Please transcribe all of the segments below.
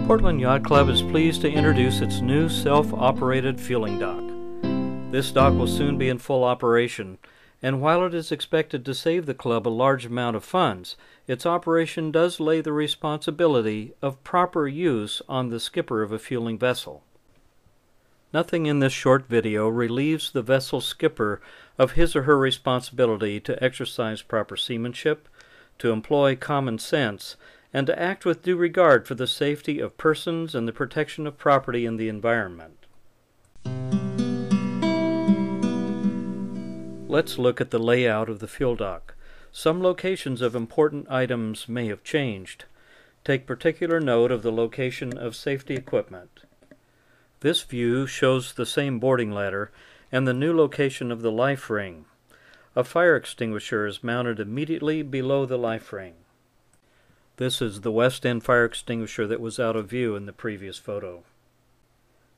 Portland Yacht Club is pleased to introduce its new self-operated fueling dock. This dock will soon be in full operation, and while it is expected to save the club a large amount of funds, its operation does lay the responsibility of proper use on the skipper of a fueling vessel. Nothing in this short video relieves the vessel skipper of his or her responsibility to exercise proper seamanship, to employ common sense, and to act with due regard for the safety of persons and the protection of property and the environment. Let's look at the layout of the fuel dock. Some locations of important items may have changed. Take particular note of the location of safety equipment. This view shows the same boarding ladder and the new location of the life ring. A fire extinguisher is mounted immediately below the life ring. This is the west end fire extinguisher that was out of view in the previous photo.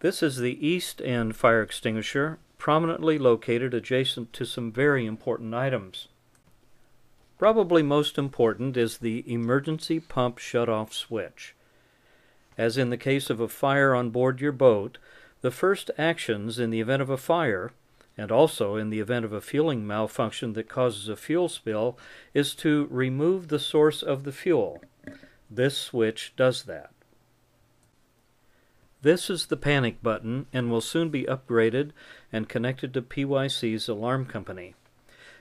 This is the east end fire extinguisher, prominently located adjacent to some very important items. Probably most important is the emergency pump shutoff switch. As in the case of a fire on board your boat, the first actions in the event of a fire, and also in the event of a fueling malfunction that causes a fuel spill, is to remove the source of the fuel. This switch does that. This is the panic button and will soon be upgraded and connected to PYC's alarm company.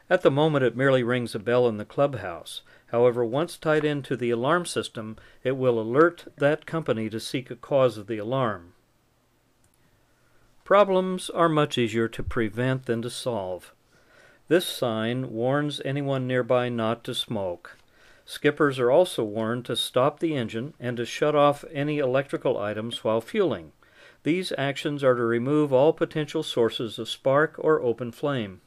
At the moment it merely rings a bell in the clubhouse. However, once tied into the alarm system, it will alert that company to seek a cause of the alarm. Problems are much easier to prevent than to solve. This sign warns anyone nearby not to smoke. Skippers are also warned to stop the engine and to shut off any electrical items while fueling. These actions are to remove all potential sources of spark or open flame.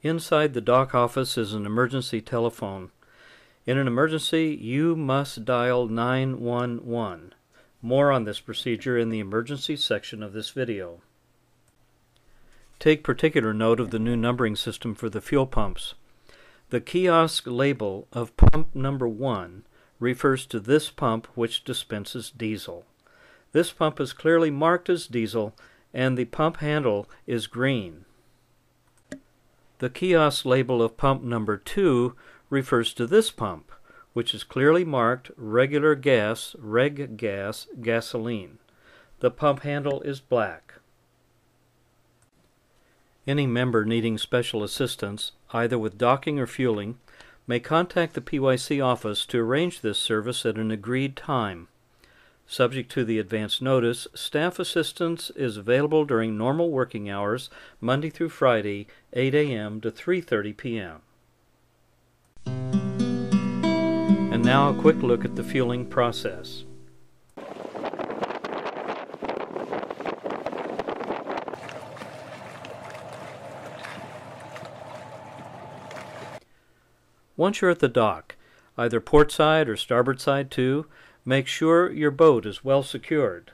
Inside the dock office is an emergency telephone. In an emergency, you must dial 911. More on this procedure in the emergency section of this video. Take particular note of the new numbering system for the fuel pumps. The kiosk label of pump number 1 refers to this pump which dispenses diesel. This pump is clearly marked as diesel and the pump handle is green. The kiosk label of pump number 2 refers to this pump, which is clearly marked regular gas, reg gas, gasoline. The pump handle is black. Any member needing special assistance, either with docking or fueling, may contact the PYC office to arrange this service at an agreed time. Subject to the advance notice, staff assistance is available during normal working hours, Monday through Friday, 8 a.m. to 3:30 p.m. And now a quick look at the fueling process. Once you're at the dock, either port side or starboard side too, make sure your boat is well secured.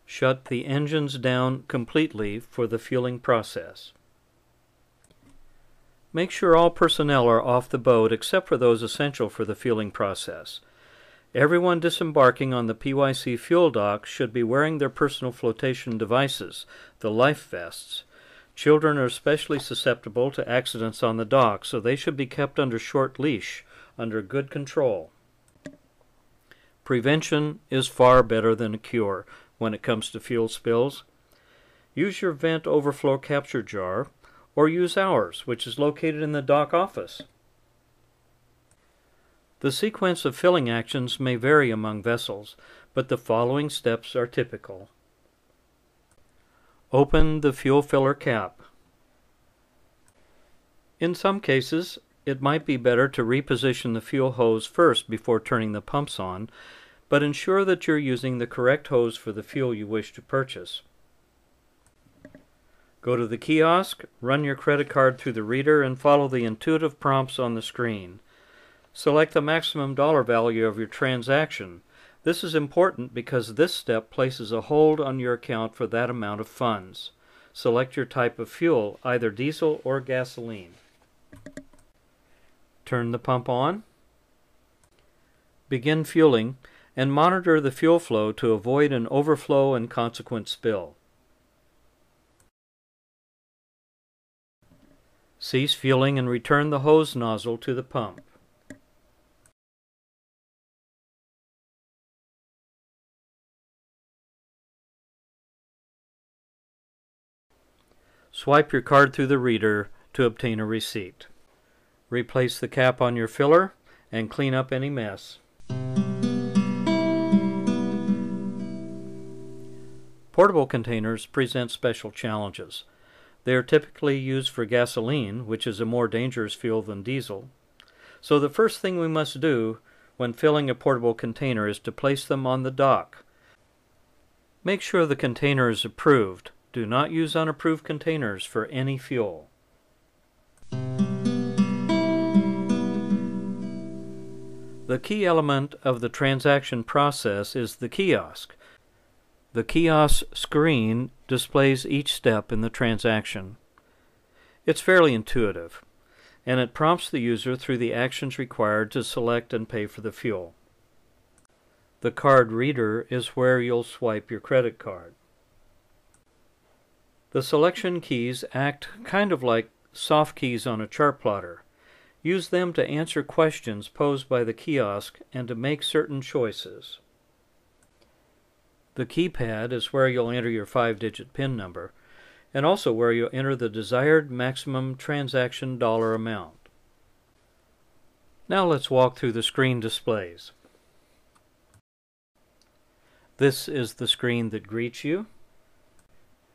Shut the engines down completely for the fueling process. Make sure all personnel are off the boat except for those essential for the fueling process. Everyone disembarking on the PYC fuel dock should be wearing their personal flotation devices, the life vests. Children are especially susceptible to accidents on the dock, so they should be kept under short leash, under good control. Prevention is far better than a cure when it comes to fuel spills. Use your vent overflow capture jar, or use ours, which is located in the dock office. The sequence of filling actions may vary among vessels, but the following steps are typical. Open the fuel filler cap. In some cases, it might be better to reposition the fuel hose first before turning the pumps on, but ensure that you're using the correct hose for the fuel you wish to purchase. Go to the kiosk, run your credit card through the reader, and follow the intuitive prompts on the screen. Select the maximum dollar value of your transaction. This is important because this step places a hold on your account for that amount of funds. Select your type of fuel, either diesel or gasoline. Turn the pump on. Begin fueling and monitor the fuel flow to avoid an overflow and consequent spill. Cease fueling and return the hose nozzle to the pump. Swipe your card through the reader to obtain a receipt. Replace the cap on your filler and clean up any mess. Portable containers present special challenges. They are typically used for gasoline, which is a more dangerous fuel than diesel. So the first thing we must do when filling a portable container is to place them on the dock. Make sure the container is approved. Do not use unapproved containers for any fuel. The key element of the transaction process is the kiosk. The kiosk screen displays each step in the transaction. It's fairly intuitive, and it prompts the user through the actions required to select and pay for the fuel. The card reader is where you'll swipe your credit card. The selection keys act kind of like soft keys on a chart plotter. Use them to answer questions posed by the kiosk and to make certain choices. The keypad is where you'll enter your 5-digit PIN number, and also where you'll enter the desired maximum transaction dollar amount. Now let's walk through the screen displays. This is the screen that greets you,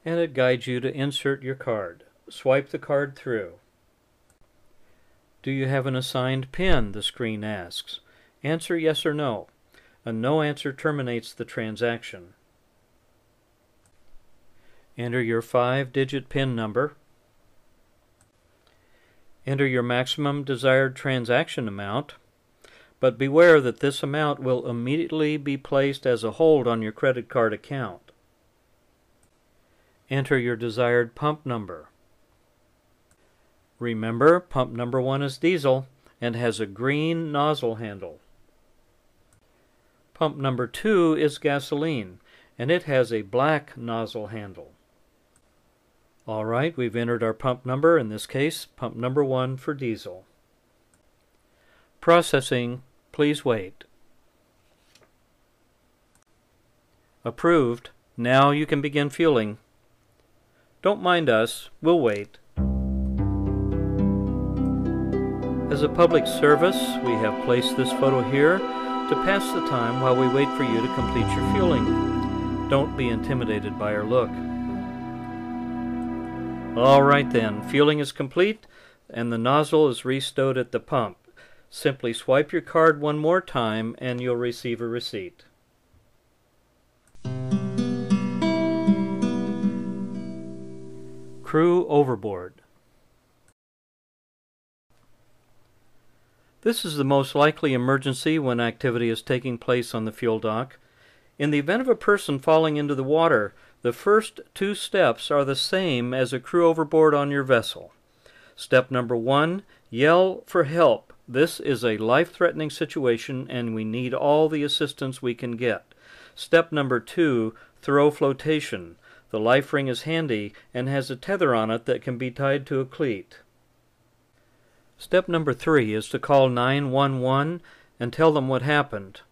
and it guides you to insert your card. Swipe the card through. Do you have an assigned PIN? The screen asks. Answer yes or no. A no answer terminates the transaction. Enter your 5-digit PIN number. Enter your maximum desired transaction amount, but beware that this amount will immediately be placed as a hold on your credit card account. Enter your desired pump number. Remember, pump number 1 is diesel and has a green nozzle handle. Pump number 2 is gasoline, and it has a black nozzle handle. All right, we've entered our pump number, in this case, pump number 1 for diesel. Processing, please wait. Approved. Now you can begin fueling. Don't mind us, we'll wait. As a public service, we have placed this photo here to pass the time while we wait for you to complete your fueling. Don't be intimidated by our look. All right then, fueling is complete and the nozzle is restowed at the pump. Simply swipe your card one more time and you'll receive a receipt. Crew overboard. This is the most likely emergency when activity is taking place on the fuel dock. In the event of a person falling into the water, the first 2 steps are the same as a crew overboard on your vessel. Step number 1, yell for help. This is a life-threatening situation and we need all the assistance we can get. Step number 2, throw flotation. The life ring is handy and has a tether on it that can be tied to a cleat. Step number 3 is to call 911 and tell them what happened.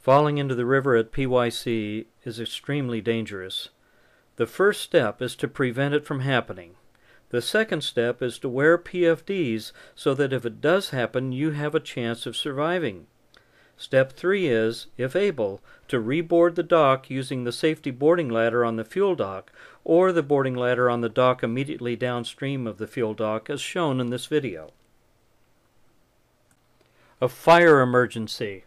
Falling into the river at PYC is extremely dangerous. The first step is to prevent it from happening. The second step is to wear PFDs so that if it does happen, you have a chance of surviving. Step 3 is, if able, to reboard the dock using the safety boarding ladder on the fuel dock or the boarding ladder on the dock immediately downstream of the fuel dock as shown in this video. A fire emergency.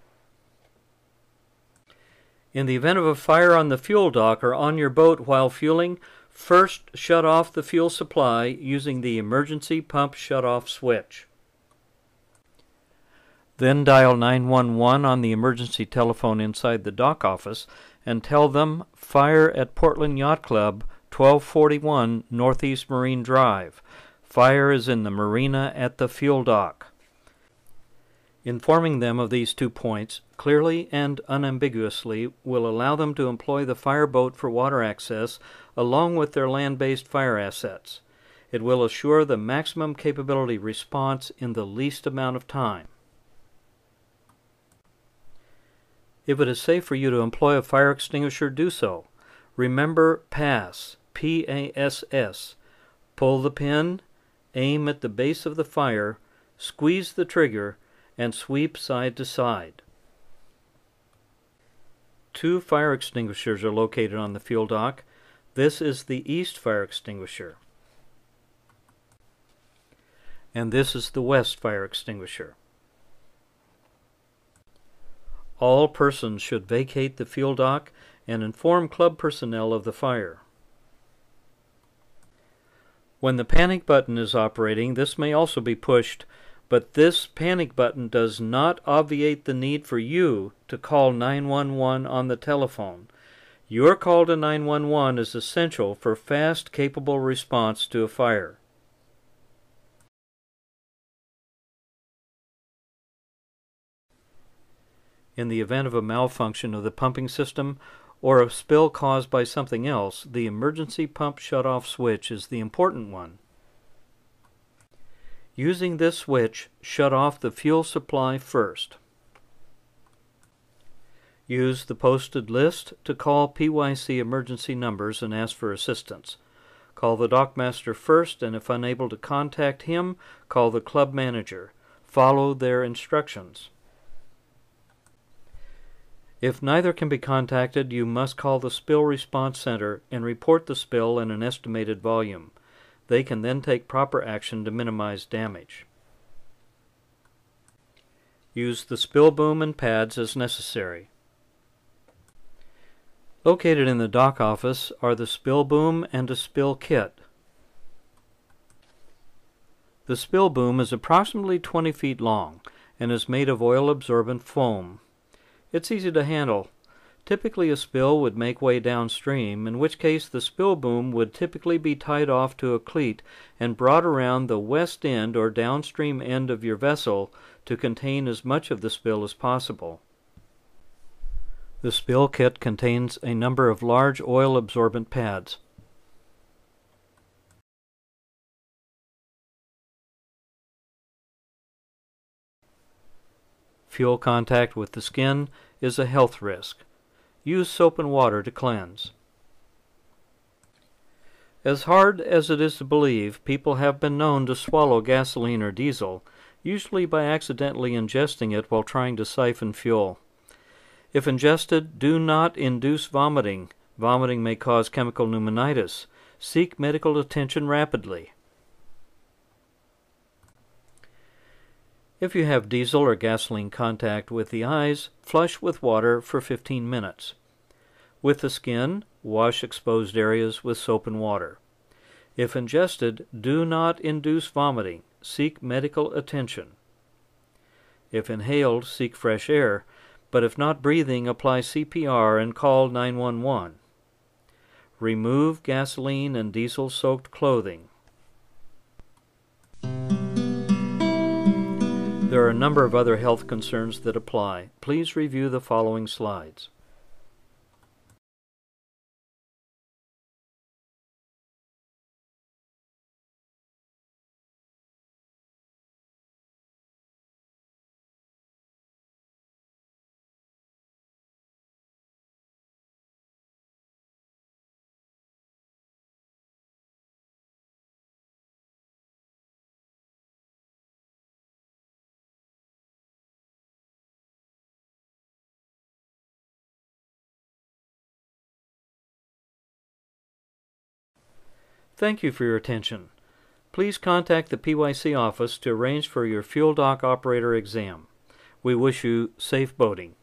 In the event of a fire on the fuel dock or on your boat while fueling, first shut off the fuel supply using the emergency pump shut-off switch. Then dial 911 on the emergency telephone inside the dock office and tell them fire at Portland Yacht Club, 1241 Northeast Marine Drive. Fire is in the marina at the fuel dock. Informing them of these 2 points clearly and unambiguously will allow them to employ the fireboat for water access along with their land-based fire assets. It will assure the maximum capability response in the least amount of time. If it is safe for you to employ a fire extinguisher, do so. Remember PASS, P-A-S-S. Pull the pin, aim at the base of the fire, squeeze the trigger, and sweep side to side. 2 fire extinguishers are located on the fuel dock. This is the east fire extinguisher, and this is the west fire extinguisher. All persons should vacate the fuel dock and inform club personnel of the fire. When the panic button is operating, this may also be pushed, but this panic button does not obviate the need for you to call 911 on the telephone. Your call to 911 is essential for fast, capable response to a fire. In the event of a malfunction of the pumping system or a spill caused by something else, the emergency pump shutoff switch is the important one. Using this switch, shut off the fuel supply first. Use the posted list to call PYC emergency numbers and ask for assistance. Call the dockmaster first, and if unable to contact him, call the club manager. Follow their instructions. If neither can be contacted, you must call the Spill Response Center and report the spill and an estimated volume. They can then take proper action to minimize damage. Use the spill boom and pads as necessary. Located in the dock office are the spill boom and a spill kit. The spill boom is approximately 20 feet long and is made of oil-absorbent foam. It's easy to handle. Typically a spill would make way downstream, in which case the spill boom would typically be tied off to a cleat and brought around the west end or downstream end of your vessel to contain as much of the spill as possible. The spill kit contains a number of large oil-absorbent pads. Fuel contact with the skin is a health risk. Use soap and water to cleanse. As hard as it is to believe, people have been known to swallow gasoline or diesel, usually by accidentally ingesting it while trying to siphon fuel. If ingested, do not induce vomiting. Vomiting may cause chemical pneumonitis. Seek medical attention rapidly. If you have diesel or gasoline contact with the eyes, flush with water for 15 minutes. With the skin, wash exposed areas with soap and water. If ingested, do not induce vomiting. Seek medical attention. If inhaled, seek fresh air, but if not breathing, apply CPR and call 911. Remove gasoline and diesel-soaked clothing. There are a number of other health concerns that apply. Please review the following slides. Thank you for your attention. Please contact the PYC office to arrange for your fuel dock operator exam. We wish you safe boating.